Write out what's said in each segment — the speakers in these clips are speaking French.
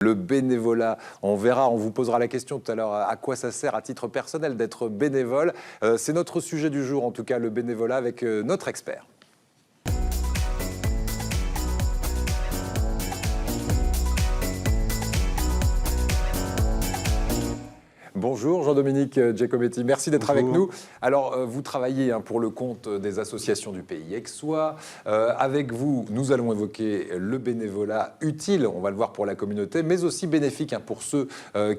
Le bénévolat, on verra, on vous posera la question tout à l'heure, à quoi ça sert à titre personnel d'être bénévole. C'est notre sujet du jour, en tout cas, le bénévolat avec notre expert. Bonjour Jean-Dominique Giacometti, merci d'être avec nous. Alors vous travaillez pour le compte des associations du pays aixois. Avec vous, nous allons évoquer le bénévolat utile, on va le voir pour la communauté, mais aussi bénéfique pour ceux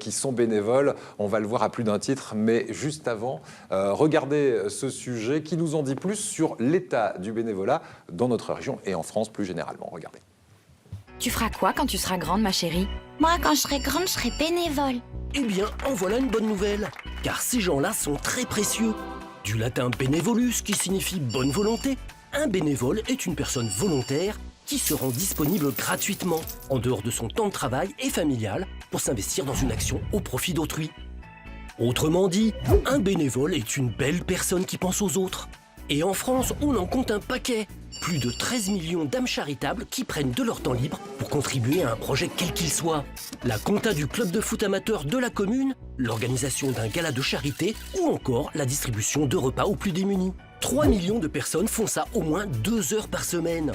qui sont bénévoles. On va le voir à plus d'un titre, mais juste avant, regardez ce sujet qui nous en dit plus sur l'état du bénévolat dans notre région et en France plus généralement. Regardez. Tu feras quoi quand tu seras grande, ma chérie? Moi, quand je serai grande, je serai bénévole. Eh bien, en voilà une bonne nouvelle, car ces gens-là sont très précieux. Du latin bénévolus, qui signifie bonne volonté, un bénévole est une personne volontaire qui se rend disponible gratuitement, en dehors de son temps de travail et familial, pour s'investir dans une action au profit d'autrui. Autrement dit, un bénévole est une belle personne qui pense aux autres. Et en France, on en compte un paquet. Plus de 13 millions d'âmes charitables qui prennent de leur temps libre pour contribuer à un projet quel qu'il soit. La compta du club de foot amateur de la commune, l'organisation d'un gala de charité ou encore la distribution de repas aux plus démunis. 3 millions de personnes font ça au moins 2 heures par semaine.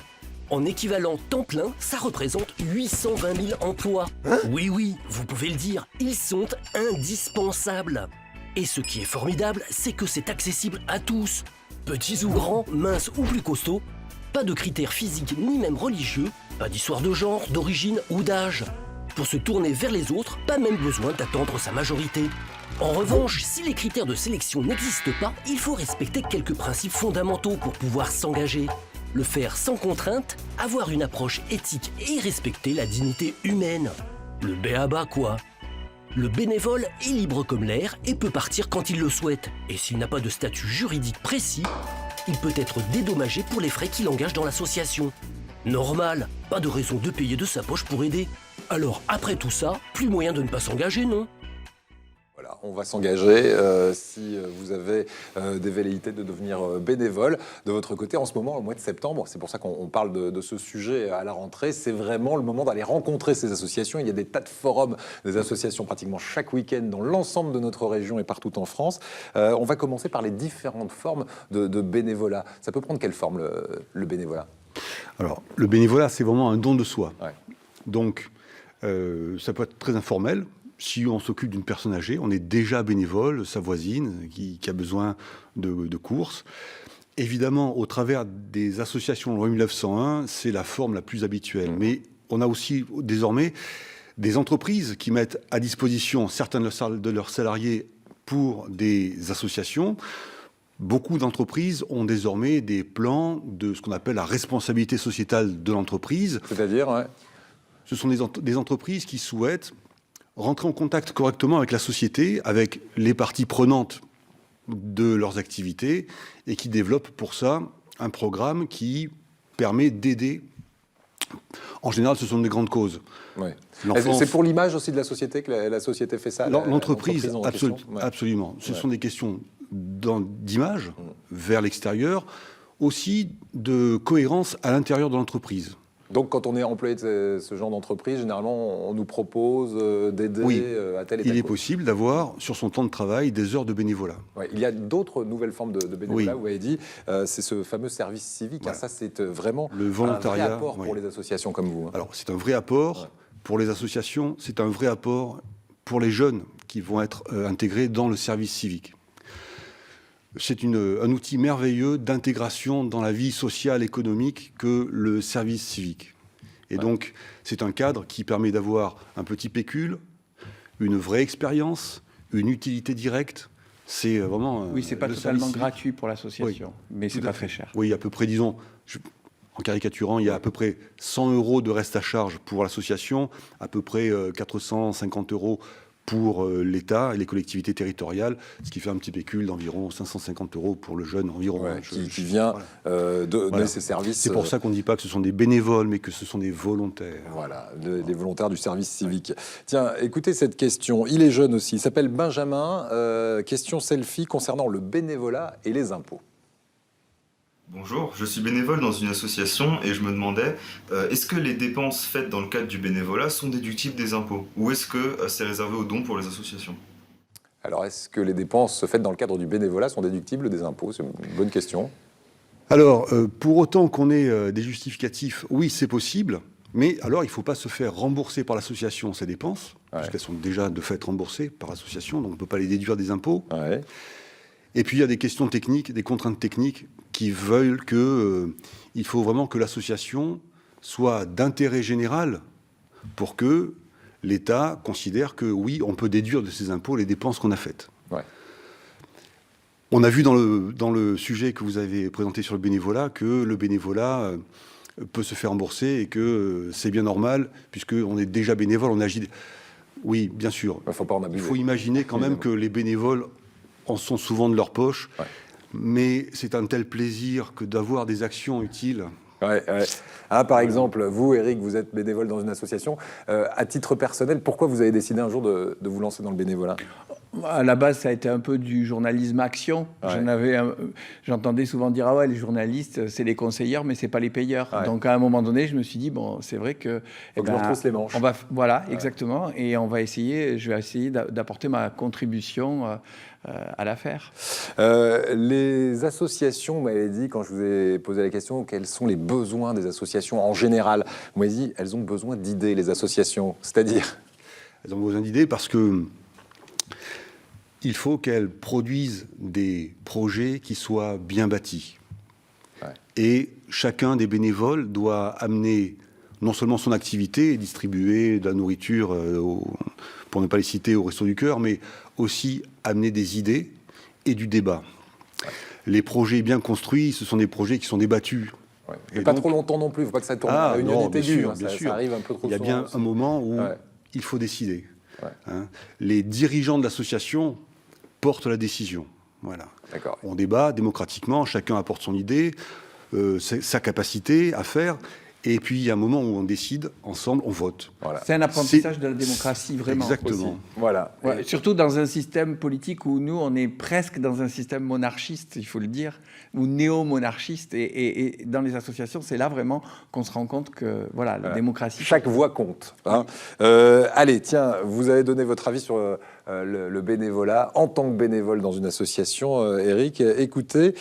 En équivalent temps plein, ça représente 820 000 emplois. Oui, vous pouvez le dire, ils sont indispensables. Et ce qui est formidable, c'est que c'est accessible à tous. Petits ou grands, minces ou plus costauds, pas de critères physiques ni même religieux, pas d'histoire de genre, d'origine ou d'âge. Pour se tourner vers les autres, pas même besoin d'attendre sa majorité. En revanche, si les critères de sélection n'existent pas, il faut respecter quelques principes fondamentaux pour pouvoir s'engager. Le faire sans contrainte, avoir une approche éthique et respecter la dignité humaine. Le b.a.-ba quoi. Le bénévole est libre comme l'air et peut partir quand il le souhaite. Et s'il n'a pas de statut juridique précis, il peut être dédommagé pour les frais qu'il engage dans l'association. Normal, pas de raison de payer de sa poche pour aider. Alors après tout ça, plus moyen de ne pas s'engager, non ? Voilà, on va s'engager si vous avez des velléités de devenir bénévole. De votre côté, en ce moment, au mois de septembre, c'est pour ça qu'on parle de ce sujet à la rentrée, c'est vraiment le moment d'aller rencontrer ces associations. Il y a des tas de forums, des associations pratiquement chaque week-end dans l'ensemble de notre région et partout en France. On va commencer par les différentes formes de bénévolat. Ça peut prendre quelle forme le bénévolat ? Alors, le bénévolat, c'est vraiment un don de soi. Ouais. Donc, ça peut être très informel. Si on s'occupe d'une personne âgée, on est déjà bénévole, sa voisine, qui a besoin de courses. Évidemment, au travers des associations loi 1901, c'est la forme la plus habituelle. Mais on a aussi désormais des entreprises qui mettent à disposition certains de leurs salariés pour des associations. Beaucoup d'entreprises ont désormais des plans de ce qu'on appelle la responsabilité sociétale de l'entreprise. C'est-à-dire, ouais. Ce sont des entreprises qui souhaitent rentrer en contact correctement avec la société, avec les parties prenantes de leurs activités, et qui développent pour ça un programme qui permet d'aider. En général, ce sont des grandes causes. Ouais. C'est pour l'image aussi de la société que la société fait ça. L'entreprise, ouais. Absolument. Ce sont des questions d'image vers l'extérieur, aussi de cohérence à l'intérieur de l'entreprise. Donc, quand on est employé de ce genre d'entreprise, généralement, on nous propose d'aider à tel et tel. Il est possible d'avoir, sur son temps de travail, des heures de bénévolat. Ouais, il y a d'autres nouvelles formes de bénévolat, oui. vous avez dit. C'est ce fameux service civique. Voilà. Ça, c'est vraiment le volontariat, un vrai apport pour les associations comme vous. Alors, c'est un vrai apport pour les associations. C'est un vrai apport pour les jeunes qui vont être intégrés dans le service civique. C'est un outil merveilleux d'intégration dans la vie sociale, économique que le service civique. Et donc, c'est un cadre qui permet d'avoir un petit pécule, une vraie expérience, une utilité directe. C'est vraiment... Oui, c'est pas totalement gratuit pour l'association, mais c'est pas très cher. Oui, à peu près, disons... En caricaturant, il y a à peu près 100 € de reste à charge pour l'association, à peu près 450 € pour l'État et les collectivités territoriales, ce qui fait un petit pécule d'environ 550 € pour le jeune environ. Ouais, qui vient donner ses services. C'est pour ça qu'on ne dit pas que ce sont des bénévoles, mais que ce sont des volontaires. Voilà, des volontaires du service civique. Tiens, écoutez cette question. Il est jeune aussi. Il s'appelle Benjamin. Question selfie concernant le bénévolat et les impôts. Bonjour, je suis bénévole dans une association et je me demandais, est-ce que les dépenses faites dans le cadre du bénévolat sont déductibles des impôts ou est-ce que c'est réservé aux dons pour les associations? Alors, est-ce que les dépenses faites dans le cadre du bénévolat sont déductibles des impôts? C'est une bonne question. Alors, pour autant qu'on ait des justificatifs, oui, c'est possible, mais alors il ne faut pas se faire rembourser par l'association ces dépenses, puisqu'elles sont déjà de fait remboursées par l'association, donc on ne peut pas les déduire des impôts. Ouais. Et puis il y a des questions techniques, des contraintes techniques qui veulent que il faut vraiment que l'association soit d'intérêt général pour que l'État considère que oui, on peut déduire de ses impôts les dépenses qu'on a faites. Ouais. On a vu dans le sujet que vous avez présenté sur le bénévolat que le bénévolat peut se faire rembourser et que c'est bien normal puisqu'on est déjà bénévole, on agit. Oui, bien sûr. Il ne faut pas en abuser. Il faut imaginer quand même que les bénévoles en sont souvent de leur poche, mais c'est un tel plaisir que d'avoir des actions utiles. Ouais. Ah, par exemple, vous, Eric, vous êtes bénévole dans une association. À titre personnel, pourquoi vous avez décidé un jour de vous lancer dans le bénévolat? À la base, ça a été un peu du journalisme action. Ouais. J'entendais souvent dire, ah ouais, les journalistes, c'est les conseilleurs, mais c'est pas les payeurs. Ouais. Donc à un moment donné, je me suis dit, bon, c'est vrai que... Faut que je me retrousse les manches. Voilà, exactement. Et je vais essayer d'apporter ma contribution à l'affaire. Les associations, vous m'avez dit, quand je vous ai posé la question, quels sont les besoins des associations en général? Vous m'avez dit, elles ont besoin d'idées, les associations. C'est-à-dire? Elles ont besoin d'idées parce que il faut qu'elles produisent des projets qui soient bien bâtis. Ouais. Et chacun des bénévoles doit amener non seulement son activité et distribuer de la nourriture, pour ne pas les citer, au Resto du Cœur, mais aussi amener des idées et du débat. Ouais. Les projets bien construits, ce sont des projets qui sont débattus. Ouais. Et pas donc, trop longtemps non plus, il ne faut pas que ça tourne à une unité aiguë. Ça arrive un peu trop souvent. Il y a bien un moment où il faut décider. Les dirigeants de l'association portent la décision. Voilà. On débat démocratiquement, chacun apporte son idée, sa capacité à faire. Et puis, il y a un moment où on décide, ensemble, on vote. Voilà. C'est un apprentissage de la démocratie, vraiment. Exactement. Aussi. Voilà. Ouais, surtout dans un système politique où nous, on est presque dans un système monarchiste, il faut le dire, ou néo-monarchiste. Et dans les associations, c'est là vraiment qu'on se rend compte que voilà, la démocratie... Chaque voix compte. Hein. Allez, tiens, vous avez donné votre avis sur le bénévolat en tant que bénévole dans une association, Eric. Écoutez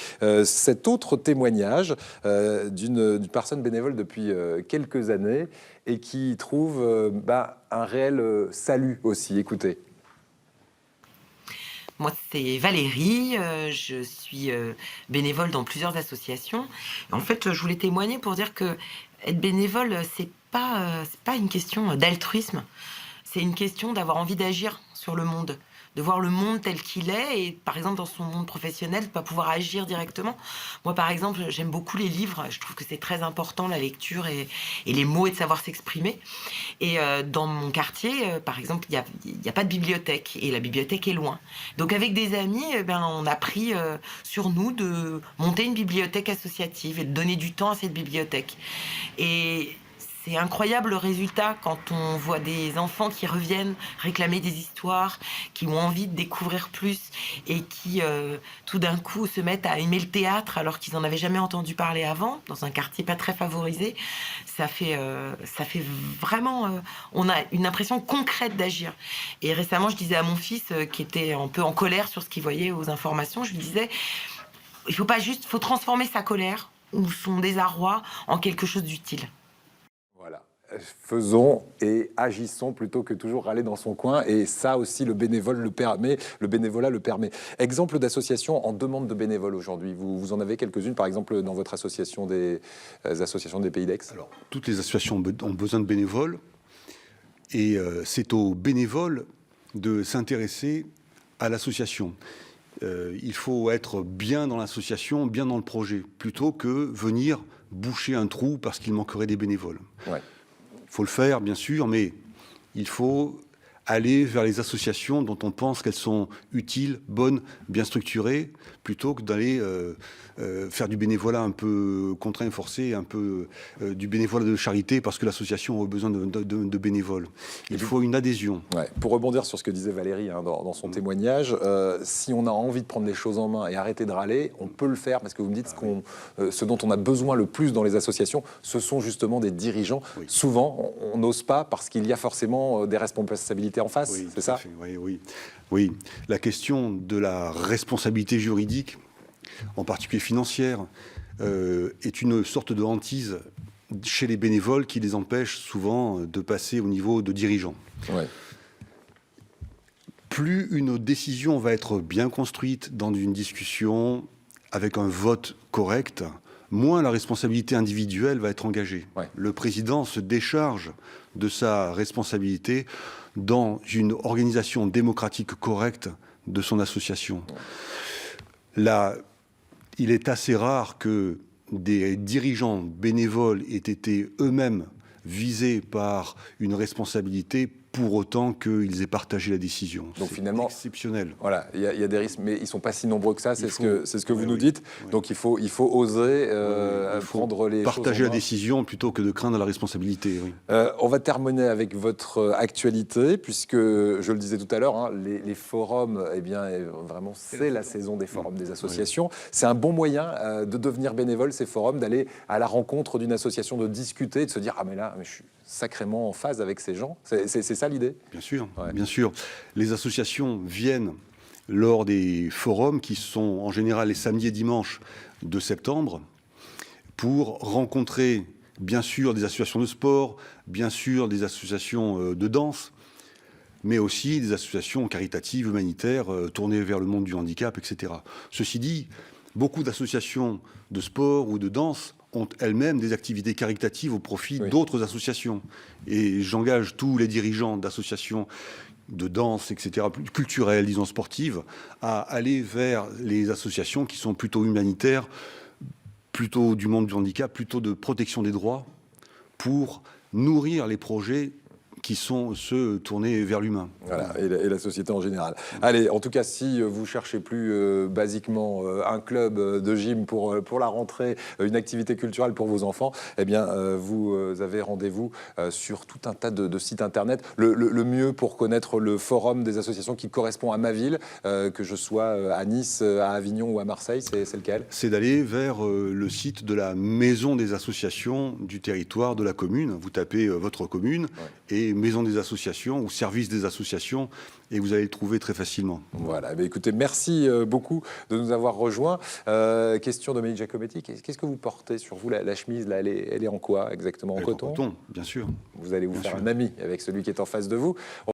cet autre témoignage d'une personne bénévole depuis quelques années et qui trouve un réel salut aussi. Écoutez. Moi, c'est Valérie, je suis bénévole dans plusieurs associations. En fait, je voulais témoigner pour dire que être bénévole, c'est pas une question d'altruisme, c'est une question d'avoir envie d'agir sur le monde, de voir le monde tel qu'il est et, par exemple, dans son monde professionnel, de pas pouvoir agir directement. Moi, par exemple, j'aime beaucoup les livres. Je trouve que c'est très important, la lecture et les mots et de savoir s'exprimer. Et dans mon quartier, par exemple, il y a pas de bibliothèque et la bibliothèque est loin. Donc, avec des amis, on a pris sur nous de monter une bibliothèque associative et de donner du temps à cette bibliothèque. Et c'est incroyable le résultat quand on voit des enfants qui reviennent réclamer des histoires, qui ont envie de découvrir plus et qui, tout d'un coup, se mettent à aimer le théâtre alors qu'ils n'en avaient jamais entendu parler avant, dans un quartier pas très favorisé. Ça fait vraiment... on a une impression concrète d'agir. Et récemment, je disais à mon fils, qui était un peu en colère sur ce qu'il voyait aux informations, je lui disais, il faut transformer sa colère ou son désarroi en quelque chose d'utile. Voilà, faisons et agissons plutôt que toujours râler dans son coin. Et ça aussi, le bénévolat le permet. Exemple d'association en demande de bénévoles aujourd'hui. Vous en avez quelques-unes, par exemple, dans votre association des associations des Pays d'Aix? Alors, toutes les associations ont besoin de bénévoles. Et c'est aux bénévoles de s'intéresser à l'association. Il faut être bien dans l'association, bien dans le projet, plutôt que venir boucher un trou parce qu'il manquerait des bénévoles. Il faut le faire, bien sûr, mais il faut aller vers les associations dont on pense qu'elles sont utiles, bonnes, bien structurées, plutôt que d'aller faire du bénévolat un peu contraint, forcé, un peu du bénévolat de charité, parce que l'association a besoin de bénévoles. Il faut une adhésion. Ouais. Pour rebondir sur ce que disait Valérie dans son témoignage, si on a envie de prendre les choses en main et arrêter de râler, on peut le faire, parce que vous me dites ce dont on a besoin le plus dans les associations, ce sont justement des dirigeants. Oui. Souvent, on n'ose pas parce qu'il y a forcément des responsabilités en face, oui, c'est ça ? Oui. La question de la responsabilité juridique, en particulier financière, est une sorte de hantise chez les bénévoles qui les empêche souvent de passer au niveau de dirigeants. Ouais. Plus une décision va être bien construite dans une discussion avec un vote correct, moins la responsabilité individuelle va être engagée. Ouais. Le président se décharge de sa responsabilité dans une organisation démocratique correcte de son association. Ouais. Là, il est assez rare que des dirigeants bénévoles aient été eux-mêmes visés par une responsabilité pour autant qu'ils aient partagé la décision. Donc finalement, exceptionnel. Voilà, il y a des risques, mais ils ne sont pas si nombreux que ça, c'est ce que vous nous dites. Oui. Donc il faut oser prendre les choses partager la décision plutôt que de craindre la responsabilité. Oui. On va terminer avec votre actualité, puisque, je le disais tout à l'heure, hein, les forums, eh bien, vraiment, c'est la saison des forums des associations. Oui. C'est un bon moyen de devenir bénévole, ces forums, d'aller à la rencontre d'une association, de discuter, de se dire « Ah mais là, je suis sacrément en phase avec ces gens ». C'est ça l'idée ? Bien sûr, bien sûr. Les associations viennent lors des forums qui sont en général les samedis et dimanches de septembre pour rencontrer bien sûr des associations de sport, bien sûr des associations de danse, mais aussi des associations caritatives, humanitaires, tournées vers le monde du handicap, etc. Ceci dit, beaucoup d'associations de sport ou de danse ont elles-mêmes des activités caritatives au profit d'autres associations. Et j'engage tous les dirigeants d'associations de danse, etc., culturelles, disons sportives, à aller vers les associations qui sont plutôt humanitaires, plutôt du monde du handicap, plutôt de protection des droits, pour nourrir les projets qui sont ceux tournés vers l'humain. Voilà, et la société en général. Allez, en tout cas, si vous cherchez plus basiquement un club de gym pour la rentrée, une activité culturelle pour vos enfants, eh bien, vous avez rendez-vous sur tout un tas de sites internet. Le mieux pour connaître le forum des associations qui correspond à ma ville, que je sois à Nice, à Avignon ou à Marseille, c'est lequel ? C'est d'aller vers le site de la maison des associations du territoire de la commune. Vous tapez votre commune et maison des associations ou service des associations et vous allez le trouver très facilement. Voilà, mais écoutez, merci beaucoup de nous avoir rejoints. Question de Dominique Giacometti, qu'est-ce que vous portez sur vous ? La chemise, là, elle est en quoi exactement ? En coton ? En coton, bien sûr. Vous allez vous faire un ami avec celui qui est en face de vous.